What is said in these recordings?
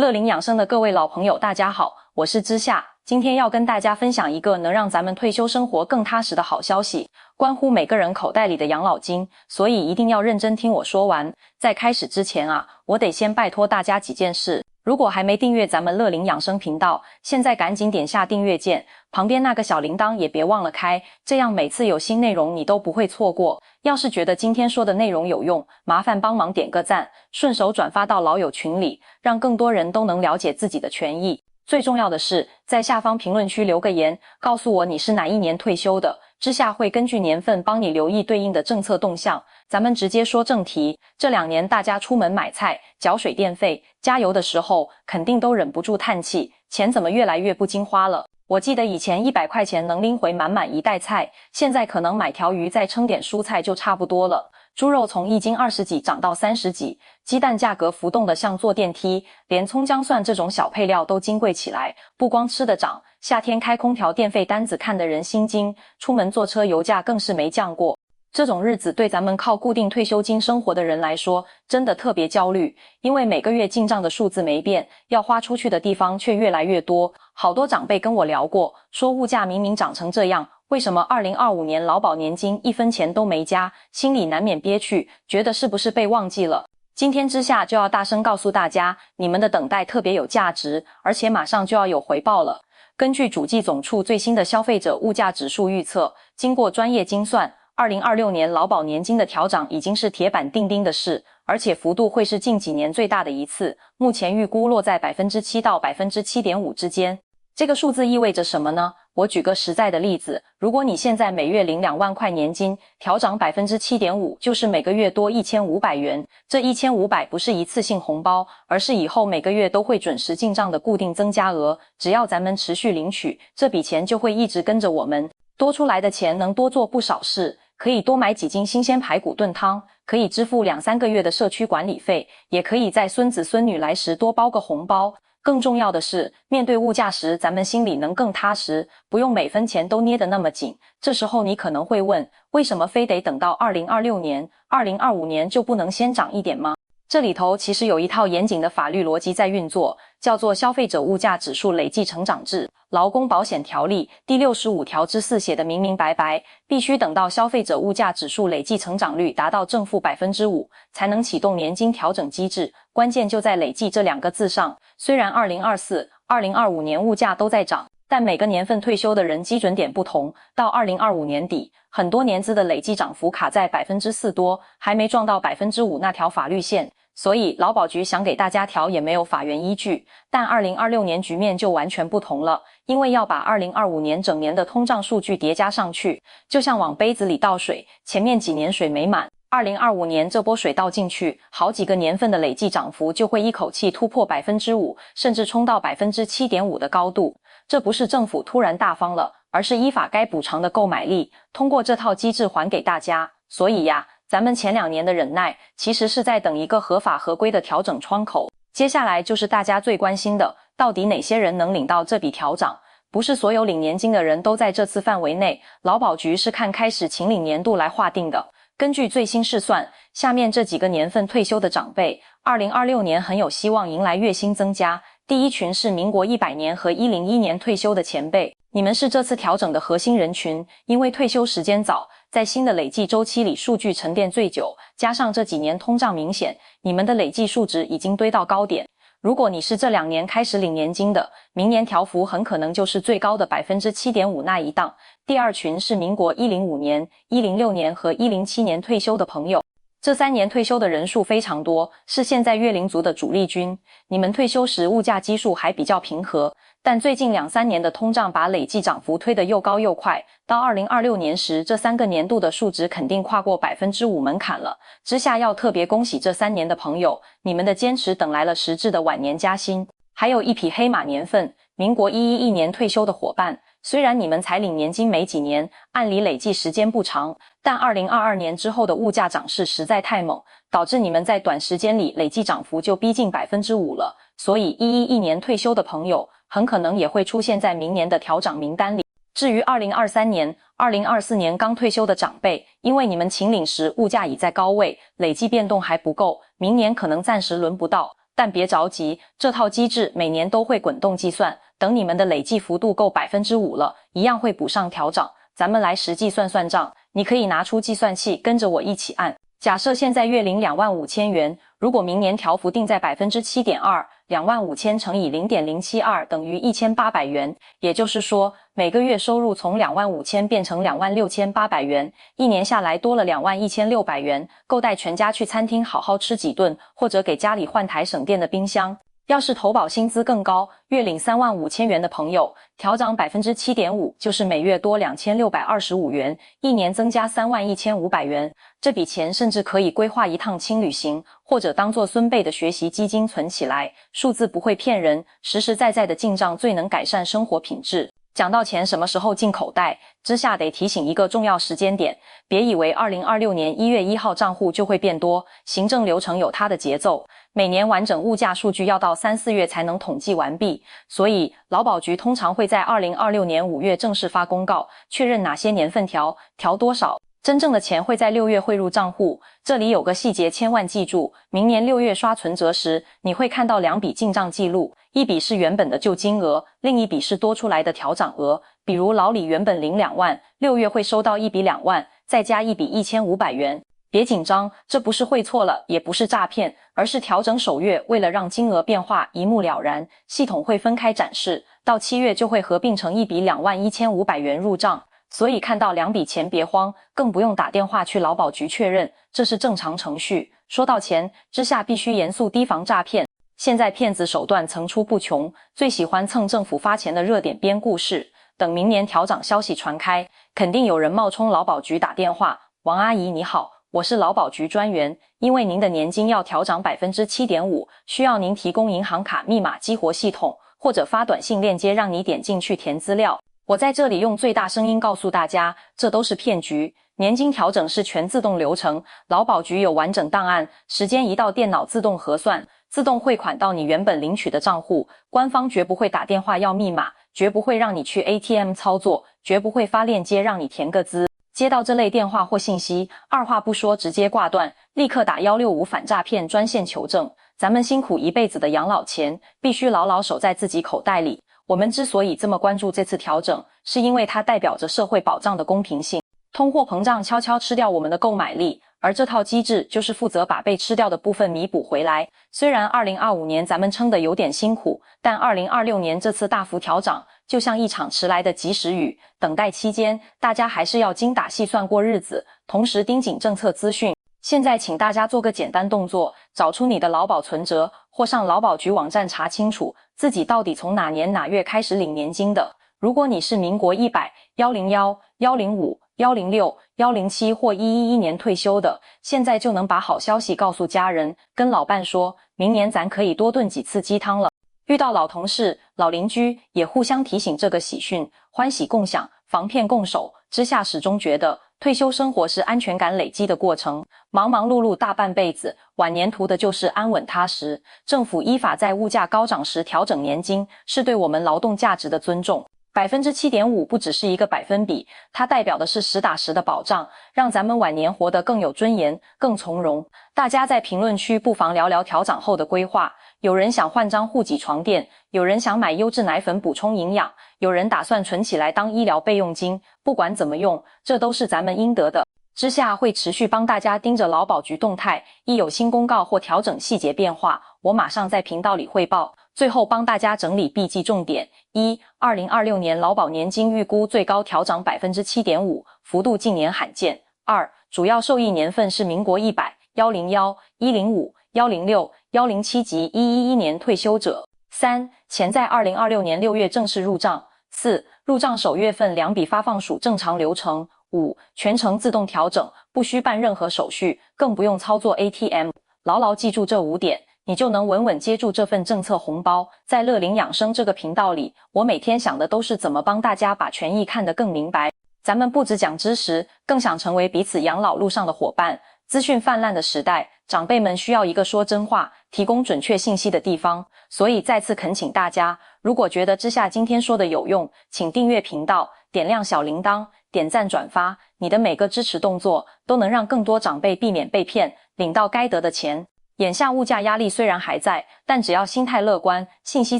乐龄养生的各位老朋友大家好，我是知夏，今天要跟大家分享一个能让咱们退休生活更踏实的好消息，关乎每个人口袋里的养老金，所以一定要认真听我说完。在开始之前我得先拜托大家几件事。如果还没订阅咱们乐龄养生频道，现在赶紧点下订阅键，旁边那个小铃铛也别忘了开，这样每次有新内容你都不会错过。要是觉得今天说的内容有用，麻烦帮忙点个赞，顺手转发到老友群里，让更多人都能了解自己的权益。最重要的是，在下方评论区留个言，告诉我你是哪一年退休的，知夏会根据年份帮你留意对应的政策动向。咱们直接说正题，这2年大家出门买菜、缴水电费、加油的时候，肯定都忍不住叹气，钱怎么越来越不经花了。我记得以前100块钱能拎回满满一袋菜，现在可能买条鱼再称点蔬菜就差不多了。猪肉从1斤20几涨到30几，鸡蛋价格浮动的像坐电梯，连葱姜蒜这种小配料都金贵起来。不光吃的涨，夏天开空调电费单子看得人心惊，出门坐车油价更是没降过。这种日子对咱们靠固定退休金生活的人来说，真的特别焦虑，因为每个月进账的数字没变，要花出去的地方却越来越多。好多长辈跟我聊过，说物价明明涨成这样，为什么2025年劳保年金1分钱都没加，心里难免憋屈，觉得是不是被忘记了。今天之下就要大声告诉大家，你们的等待特别有价值，而且马上就要有回报了。根据主计总处最新的消费者物价指数预测，经过专业精算，2026年劳保年金的调涨已经是铁板钉钉的事，而且幅度会是近几年最大的一次，目前预估落在 7% 到 7.5% 之间。这个数字意味着什么呢？我举个实在的例子，如果你现在每月领2万块年金，调涨 7.5%， 就是每个月多1500元。这1500不是一次性红包，而是以后每个月都会准时进账的固定增加额，只要咱们持续领取，这笔钱就会一直跟着我们。多出来的钱能多做不少事，可以多买几斤新鲜排骨炖汤，可以支付2-3个月的社区管理费，也可以在孙子孙女来时多包个红包。更重要的是，面对物价时咱们心里能更踏实，不用每分钱都捏得那么紧。这时候你可能会问，为什么非得等到2026年、2025年就不能先涨一点吗？这里头其实有一套严谨的法律逻辑在运作，叫做消费者物价指数累计成长制。劳工保险条例第65条之4写的明明白白，必须等到消费者物价指数累计成长率达到正负 5%， 才能启动年金调整机制。关键就在累计这2个字上，虽然2024、2025年物价都在涨，但每个年份退休的人基准点不同，到2025年底，很多年资的累计涨幅卡在 4% 多，还没撞到 5% 那条法律线。所以劳保局想给大家调也没有法源依据，但2026年局面就完全不同了，因为要把2025年整年的通胀数据叠加上去，就像往杯子里倒水，前面几年水没满，2025年这波水倒进去，好几个年份的累计涨幅就会一口气突破 5%， 甚至冲到 7.5% 的高度。这不是政府突然大方了，而是依法该补偿的购买力，通过这套机制还给大家。所以咱们前2年的忍耐，其实是在等一个合法合规的调整窗口。接下来就是大家最关心的，到底哪些人能领到这笔调涨？不是所有领年金的人都在这次范围内，劳保局是看开始请领年度来划定的。根据最新试算，下面这几个年份退休的长辈，2026年很有希望迎来月薪增加。第一群是民国100年和101年退休的前辈，你们是这次调整的核心人群，因为退休时间早，在新的累计周期里数据沉淀最久，加上这几年通胀明显，你们的累计数值已经堆到高点。如果你是这2年开始领年金的，明年调幅很可能就是最高的 7.5% 那一档。第二群是民国105年、106年和107年退休的朋友，这3年退休的人数非常多，是现在月龄族的主力军。你们退休时物价基数还比较平和，但最近2-3年的通胀把累计涨幅推得又高又快，到2026年时，这3个年度的数值肯定跨过 5% 门槛了。之下要特别恭喜这3年的朋友，你们的坚持等来了实质的晚年加薪。还有一匹黑马年份，民国111年退休的伙伴，虽然你们才领年金没几年，按理累计时间不长，但2022年之后的物价涨势实在太猛，导致你们在短时间里累计涨幅就逼近 5% 了。所以111年退休的朋友，很可能也会出现在明年的调涨名单里。至于2023年、2024年刚退休的长辈，因为你们请领时物价已在高位，累计变动还不够，明年可能暂时轮不到。但别着急，这套机制每年都会滚动计算，等你们的累计幅度够 5% 了，一样会补上调涨。咱们来实际算算账，你可以拿出计算器跟着我一起按。假设现在月领25000元，如果明年调幅定在 7.2%，25000乘以 0.072 等于1800元，也就是说每个月收入从25000变成26800元，一年下来多了21600元，够带全家去餐厅好好吃几顿，或者给家里换台省电的冰箱。要是投保薪资更高，月领35000元的朋友，调涨 7.5%， 就是每月多2625元，一年增加31500元。这笔钱甚至可以规划一趟轻旅行，或者当做孙辈的学习基金存起来，数字不会骗人，实实在在的进账最能改善生活品质。讲到钱什么时候进口袋，之下得提醒一个重要时间点，别以为2026年1月1号账户就会变多，行政流程有它的节奏，每年完整物价数据要到3、4月才能统计完毕，所以劳保局通常会在2026年5月正式发公告，确认哪些年份调多少。真正的钱会在6月汇入账户，这里有个细节千万记住，明年6月刷存折时，你会看到2笔进账记录，一笔是原本的旧金额，另一笔是多出来的调涨额。比如老李原本领2万，6月会收到一笔2万，再加一笔1500元。别紧张，这不是汇错了，也不是诈骗，而是调整首月为了让金额变化一目了然，系统会分开展示，到7月就会合并成一笔21500元入账。所以看到2笔钱别慌，更不用打电话去劳保局确认，这是正常程序。说到钱，之下必须严肃提防诈骗。现在骗子手段层出不穷，最喜欢蹭政府发钱的热点编故事。等明年调涨消息传开，肯定有人冒充劳保局打电话：王阿姨你好，我是劳保局专员，因为您的年金要调涨 7.5%， 需要您提供银行卡密码激活系统，或者发短信链接让你点进去填资料。我在这里用最大声音告诉大家，这都是骗局。年金调整是全自动流程，劳保局有完整档案，时间一到电脑自动核算，自动汇款到你原本领取的账户，官方绝不会打电话要密码，绝不会让你去 ATM 操作，绝不会发链接让你填个资。接到这类电话或信息，二话不说直接挂断，立刻打165反诈骗专线求证。咱们辛苦一辈子的养老钱，必须牢牢守在自己口袋里。我们之所以这么关注这次调整，是因为它代表着社会保障的公平性。通货膨胀悄悄吃掉我们的购买力，而这套机制就是负责把被吃掉的部分弥补回来。虽然2025年咱们撑得有点辛苦，但2026年这次大幅调涨，就像一场迟来的及时雨。等待期间，大家还是要精打细算过日子，同时盯紧政策资讯。现在请大家做个简单动作，找出你的劳保存折，或上劳保局网站查清楚自己到底从哪年哪月开始领年金的。如果你是民国100、101、105、106、107或111年退休的，现在就能把好消息告诉家人，跟老伴说，明年咱可以多炖几次鸡汤了。遇到老同事、老邻居，也互相提醒这个喜讯，欢喜共享，防骗共守。之下始终觉得退休生活是安全感累积的过程，忙忙碌碌大半辈子，晚年图的就是安稳踏实。政府依法在物价高涨时调整年金，是对我们劳动价值的尊重。7.5% 不只是一个百分比，它代表的是实打实的保障，让咱们晚年活得更有尊严，更从容。大家在评论区不妨聊聊调涨后的规划。有人想换张户籍床垫，有人想买优质奶粉补充营养，有人打算存起来当医疗备用金。不管怎么用，这都是咱们应得的。之下会持续帮大家盯着劳保局动态，一有新公告或调整细节变化，我马上在频道里汇报。最后帮大家整理必记重点： 1. 2026年劳保年金预估最高调涨 7.5%， 幅度近年罕见。2. 主要受益年份是民国100、101、105、106、107及111年退休者。3. 钱在2026年6月正式入账。4. 入账首月份2笔发放属正常流程。5. 全程自动调整，不需办任何手续，更不用操作 ATM。 牢牢记住这5点，你就能稳稳接住这份政策红包。在乐龄养生这个频道里，我每天想的都是怎么帮大家把权益看得更明白。咱们不只讲知识，更想成为彼此养老路上的伙伴。资讯泛滥的时代，长辈们需要一个说真话、提供准确信息的地方。所以再次恳请大家，如果觉得之下今天说的有用，请订阅频道，点亮小铃铛，点赞转发，你的每个支持动作都能让更多长辈避免被骗，领到该得的钱。眼下物价压力虽然还在，但只要心态乐观，信息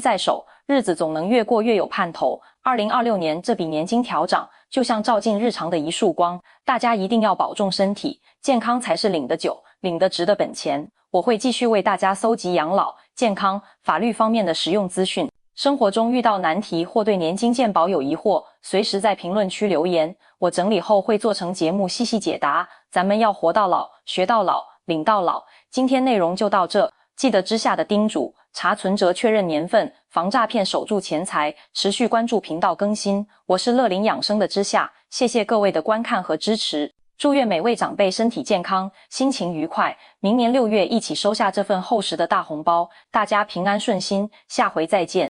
在手，日子总能越过越有盼头。2026年这笔年金调涨，就像照进日常的一束光，大家一定要保重身体，健康才是领得久、领得值的本钱。我会继续为大家搜集养老、健康、法律方面的实用资讯。生活中遇到难题或对年金健保有疑惑，随时在评论区留言，我整理后会做成节目细细解答。咱们要活到老，学到老，领到老。今天内容就到这，记得之下的叮嘱，查存折确认年份，防诈骗守住钱财，持续关注频道更新。我是乐龄养生的之夏，谢谢各位的观看和支持。祝愿每位长辈身体健康，心情愉快。明年6月一起收下这份厚实的大红包，大家平安顺心，下回再见。